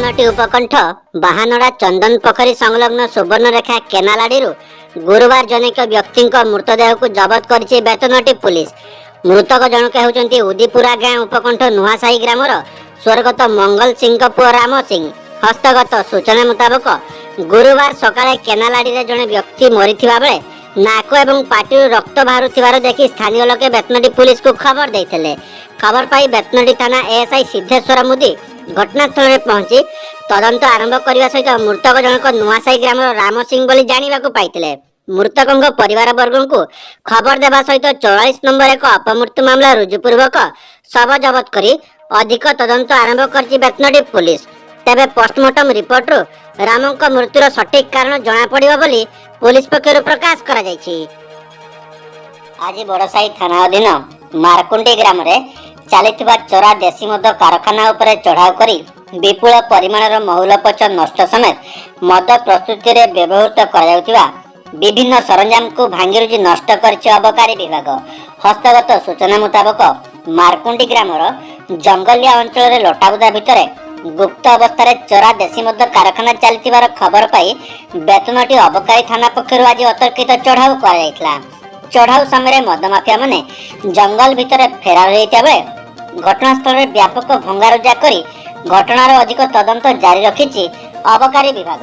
बेतनटी उपकंठ बाहानड़ा चंदन पोखरी संलग्न सुवर्णरेखा केनालाड़ी गुरुवार जनिक व्यक्ति मृतदेह को जबत कर बेतनटी पुलिस। मृतक जनक होती उदीपुरा गाँ उपकंठ नुआसाही ग्रामर स्वर्गत मंगल सिंह पुओ राम सिंह। हस्तगत सूचना मुताबक गुरुवार सकाळे केनालाड़ी जड़े व्यक्ति मरी बेले नाक एवं पाटी रक्त बाहर देखि स्थानीय लोके बेतनटी पुलिस को खबर देते। खबर पाई बेतनटी थाना एएसआई सिद्धेश्वर मुदी घटनास्थल में पहुंची तदंत आरंभ करने सहित मृतक जनक नुआसाही ग्राम राम सिंह बोली जानिबाकु पाइथिले। मृतकों परिवार वर्ग को खबर देवा सहित 44 नंबर एक अपमृत्यु मामला रुजुपूर्वक शव जबत करी अधिक तदंत आरंभ कर बेतनटी पुलिस। तेबे पोस्टमार्टम रिपोर्ट रामों मृत्युर सठिक कारण जना पड़िबो बोली पुलिस पक्षरु प्रकाश करा जायछि। आज बड़साही थाना अधीन मारकुंडी ग्राम रे चलिथिबा चोरा देशी मद कारखाना उपरे चढ़ाव करी विपुल परिमाणर महुलपच नष्ट समेत मद प्रस्तुति रे व्यवहृत करायाउथिबा विभिन्न सरंजाम को भांगिरुजी नष्ट करछि अबकारी विभाग। हस्तगत सूचना मुताबक मारकुंडी ग्रामर जंगलिया अंचल रे लटाबुदा भितरे गुप्त अवस्था चोरा देशी मद कारखाना चलथिबार खबर पाई बेतनटी अबकारी थाना पक्षरु आज अतर्कित चढ़ाव कराଯାଇଥିଲା। चढ़ाऊ समय मद माफिया माने जंगल भितर फेरार होता बेले घटनास्थल में व्यापक भंगारुजा करी घटनार अधिक तदंत जारी रखिछि अबकारी विभाग।